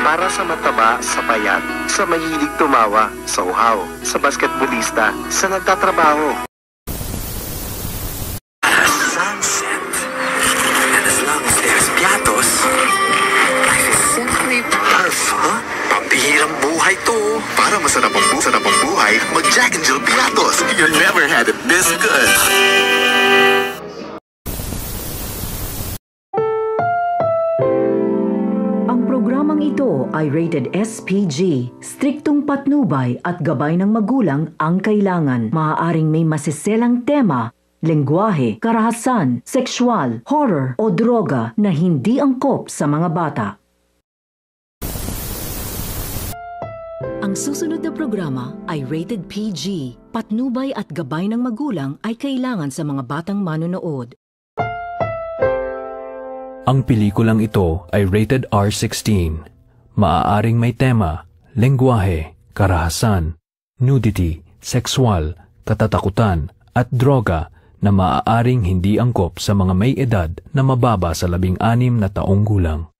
Para sa mataba, sa payat, sa mahilig tumawa, sa uhaw, sa basketballista, sa nagtatrabaho. Sunset. And as long as there's piatos, life is simply perfect. Huh? Pambihirang buhay to. Para masarap ang buhay, mag-Jack and Jill Piatos. You never had it this good. Ang programang ito ay rated SPG. Striktong patnubay at gabay ng magulang ang kailangan. Maaaring may masiselang tema, lengguwahe, karahasan, sexual, horror o droga na hindi angkop sa mga bata. Ang susunod na programa ay rated PG. Patnubay at gabay ng magulang ay kailangan sa mga batang manonood. Ang pelikulang ito ay rated R16. Maaaring may tema, lengguwahe, karahasan, nudity, sexual, katatakutan, at droga na maaaring hindi angkop sa mga may edad na mababa sa 16 na taong gulang.